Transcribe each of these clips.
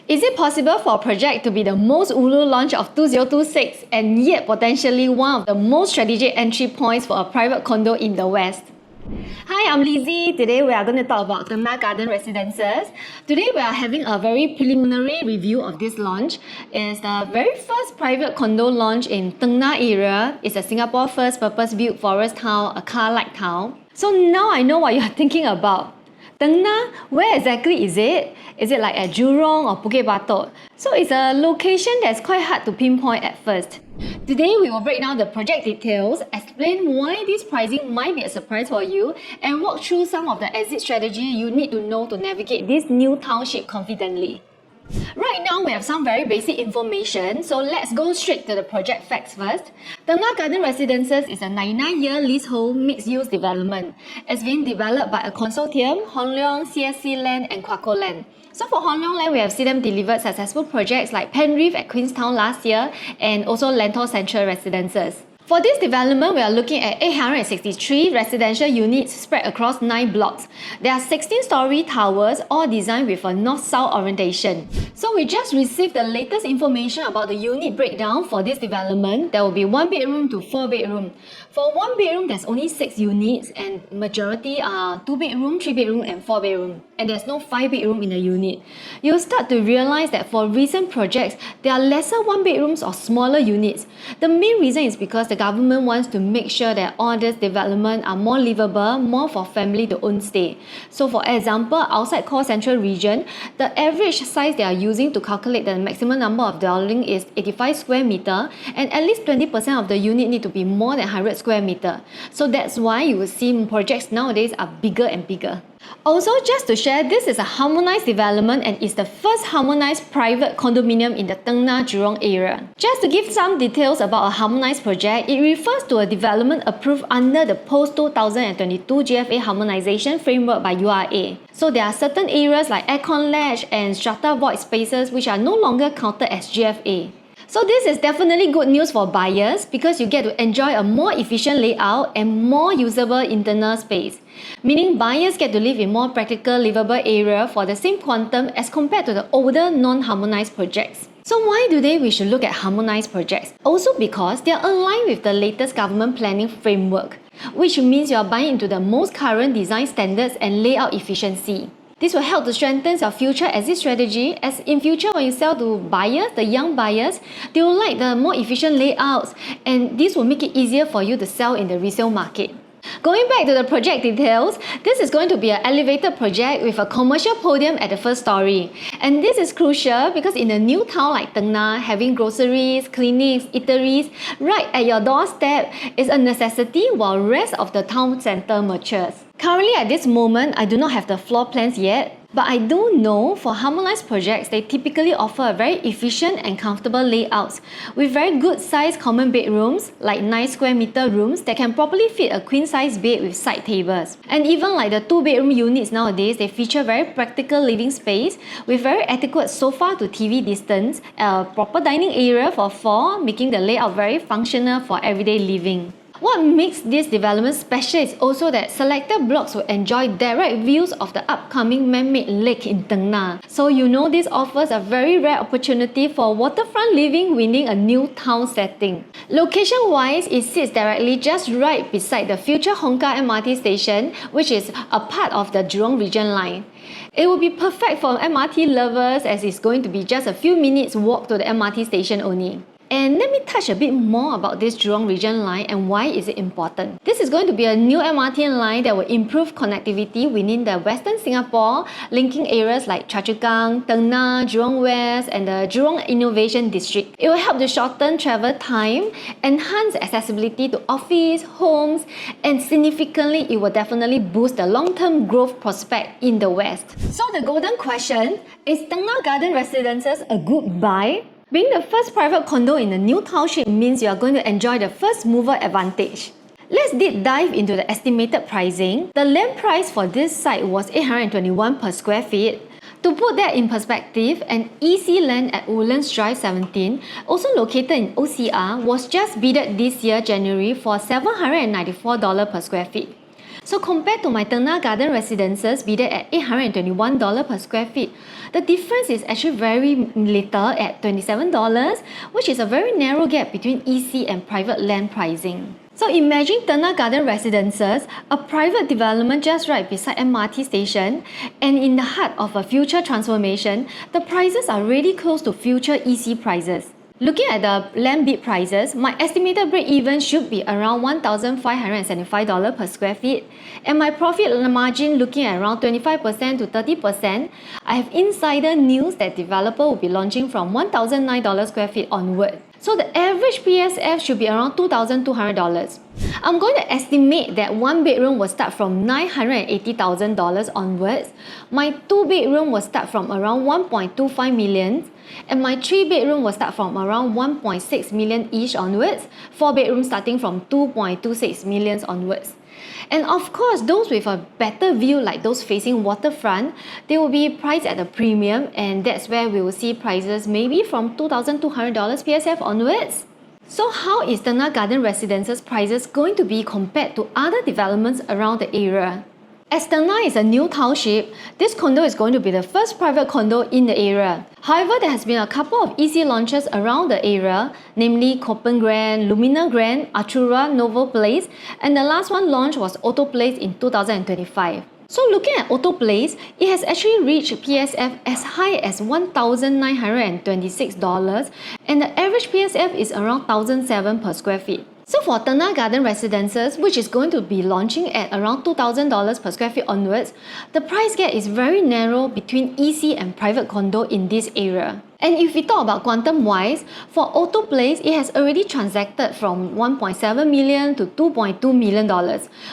Is it possible for a project to be the most ulu launch of 2026 and yet potentially one of the most strategic entry points for a private condo in the West? Hi, I'm Lizzie. Today we are going to talk about Tengah Garden Residences. Today we are having a very preliminary review of this launch. It's the very first private condo launch in Tengah area. It's a Singapore first purpose-built forest town, a car-like town. So now I know what you are thinking about. Tengah, where exactly is it? Is it like at Jurong or Bukit Batok? So it's a location that's quite hard to pinpoint at first. Today we will break down the project details, explain why this pricing might be a surprise for you, and walk through some of the exit strategy you need to know to navigate this new township confidently. Right now, we have some very basic information, so let's go straight to the project facts first. Tengah Garden Residences is a 99-year leasehold mixed-use development. It's been developed by a consortium, Hong Leong, CSC Land and GuocoLand. So for Hong Leong Land, we have seen them delivered successful projects like Penreef at Queenstown last year and also Lentor Central Residences. For this development, we are looking at 863 residential units spread across 9 blocks. There are 16-story towers, all designed with a north-south orientation. So we just received the latest information about the unit breakdown for this development. There will be 1 bedroom to 4 bedroom. For 1 bedroom, there's only 6 units and majority are 2 bedroom, 3 bedroom and 4 bedroom. And there's no 5 bedroom in the unit. You'll start to realize that for recent projects, there are lesser 1 bedrooms or smaller units. The main reason is because the government wants to make sure that all these developments are more livable, more for family to own stay. So for example, outside core central region, the average size they are using to calculate the maximum number of dwelling is 85 square meter, and at least 20% of the unit need to be more than 100 square meter. So that's why you will see projects nowadays are bigger and bigger. Also, just to share, this is a harmonized development and is the first harmonized private condominium in the Tengah Jurong area. Just to give some details about a harmonized project, it refers to a development approved under the post-2022 GFA harmonization framework by URA. So there are certain areas like aircon ledge and strata void spaces which are no longer counted as GFA. So this is definitely good news for buyers because you get to enjoy a more efficient layout and more usable internal space. Meaning buyers get to live in more practical, livable area for the same quantum as compared to the older non-harmonized projects. So why do we should look at harmonized projects? Also because they are aligned with the latest government planning framework, which means you are buying into the most current design standards and layout efficiency. This will help to strengthen your future exit strategy, as in future when you sell to buyers, the young buyers, they will like the more efficient layouts, and this will make it easier for you to sell in the resale market. Going back to the project details, this is going to be an elevated project with a commercial podium at the first story. And this is crucial because in a new town like Tengah, having groceries, clinics, eateries right at your doorstep is a necessity while rest of the town centre matures. Currently at this moment, I do not have the floor plans yet, but I do know for harmonized projects, they typically offer a very efficient and comfortable layouts with very good size common bedrooms, like 9 square meter rooms that can properly fit a queen size bed with side tables. And even like the 2 bedroom units nowadays, they feature very practical living space with very adequate sofa to TV distance, a proper dining area for 4, making the layout very functional for everyday living. What makes this development special is also that selected blocks will enjoy direct views of the upcoming man-made lake in Tengah. So you know this offers a very rare opportunity for waterfront living within a new town setting. Location-wise, it sits directly just right beside the future Hong Kah MRT station, which is a part of the Jurong Region Line. It will be perfect for MRT lovers as it's going to be just a few minutes walk to the MRT station only. And let me touch a bit more about this Jurong Region Line and why is it important. This is going to be a new MRT line that will improve connectivity within the Western Singapore, linking areas like Choa Chu Kang, Tengah, Jurong West and the Jurong Innovation District. It will help to shorten travel time, enhance accessibility to office, homes, and significantly it will definitely boost the long-term growth prospect in the West. So the golden question, is Tengah Garden Residences a good buy? Being the first private condo in a new township means you are going to enjoy the first mover advantage. Let's deep dive into the estimated pricing. The land price for this site was 821 per square feet. To put that in perspective, an EC land at Woodlands Drive 17, also located in OCR, was just bidded this year January for $794 per square feet. So compared to my Tengah Garden Residences, be that at $821 per square feet, the difference is actually very little at $27, which is a very narrow gap between EC and private land pricing. So imagine Tengah Garden Residences, a private development just right beside MRT station, and in the heart of a future transformation, the prices are really close to future EC prices. Looking at the land bid prices, my estimated break-even should be around $1,575 per square feet, and my profit margin looking at around 25% to 30%. I have insider news that developer will be launching from $1,009 square feet onward. So the average PSF should be around $2,200. I'm going to estimate that one bedroom will start from $980,000 onwards. My two bedroom will start from around 1.25 million, and my three bedroom will start from around 1.6 million each onwards. Four bedrooms starting from 2.26 million onwards. And of course, those with a better view like those facing waterfront, they will be priced at a premium, and that's where we will see prices maybe from $2,200 PSF onwards. So how is Tengah Garden Residences prices going to be compared to other developments around the area? As Tengah is a new township, this condo is going to be the first private condo in the area. However, there has been a couple of EC launches around the area, namely Copen Grand, Lumina Grand, Artura Novo Place, and the last one launched was Auto Place in 2025. So looking at Auto Place, it has actually reached PSF as high as $1,926, and the average PSF is around $1,007 per square feet. So for Tengah Garden Residences, which is going to be launching at around $2,000 per square feet onwards, the price gap is very narrow between EC and private condo in this area. And if we talk about quantum-wise, for Auto Place, it has already transacted from $1.7 million to $2.2 million,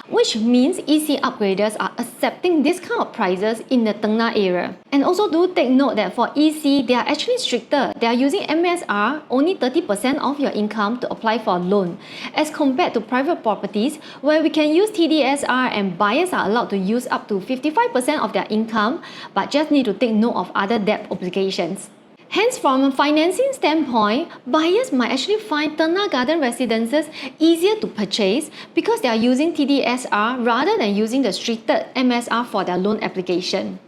which means EC upgraders are accepting this kind of prices in the Tengah area. And also do take note that for EC, they are actually stricter. They are using MSR, only 30% of your income to apply for a loan, as compared to private properties where we can use TDSR and buyers are allowed to use up to 55% of their income, but just need to take note of other debt obligations. Hence, from a financing standpoint, buyers might actually find Tengah Garden Residences easier to purchase because they are using TDSR rather than using the stricter MSR for their loan application.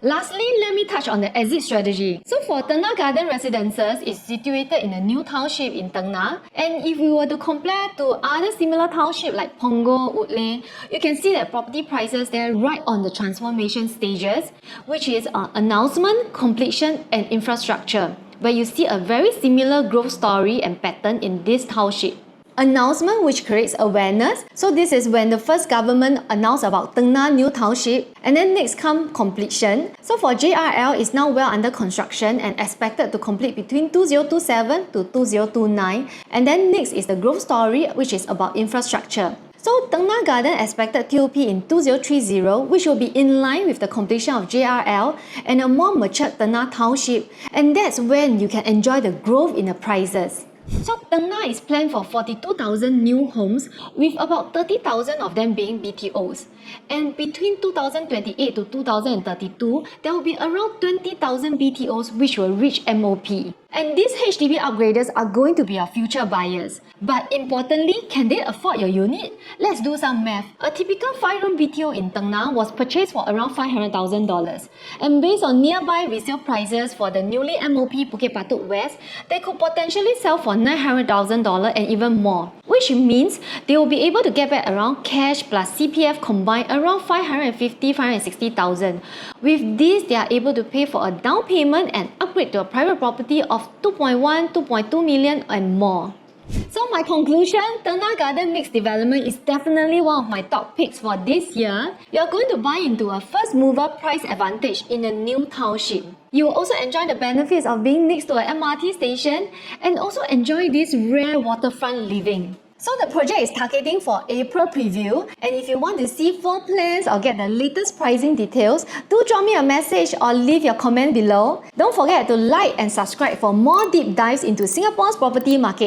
Lastly, let me touch on the exit strategy. So for Tengah Garden Residences, it's situated in a new township in Tengah, and if we were to compare to other similar townships like Punggol, Woodleigh, you can see that property prices there right on the transformation stages, which is announcement, completion and infrastructure, where you see a very similar growth story and pattern in this township. Announcement, which creates awareness. So this is when the first government announced about Tengah New Township, and then next come completion. So for JRL, is now well under construction and expected to complete between 2027 to 2029. And then next is the growth story, which is about infrastructure. So Tengah Garden expected TOP in 2030, which will be in line with the completion of JRL and a more matured Tengah Township, and that's when you can enjoy the growth in the prices. So Tengah is planned for 42,000 new homes, with about 30,000 of them being BTOs. And between 2028 to 2032, there will be around 20,000 BTOs which will reach MOP. And these HDB upgraders are going to be our future buyers. But importantly, can they afford your unit? Let's do some math. A typical 5-room BTO in Tengah was purchased for around $500,000. And based on nearby resale prices for the newly MOP Bukit Batok West, they could potentially sell for $900,000 and even more. Which means they will be able to get back around cash plus CPF combined around $550,000-$560,000. With this, they are able to pay for a down payment and upgrade to a private property of 2.1, 2.2 million and more. So my conclusion, Tengah Garden Mixed Development is definitely one of my top picks for this year. You are going to buy into a first mover price advantage in a new township. You will also enjoy the benefits of being next to an MRT station and also enjoy this rare waterfront living. So the project is targeting for April preview, and if you want to see floor plans or get the latest pricing details, do drop me a message or leave your comment below. Don't forget to like and subscribe for more deep dives into Singapore's property market.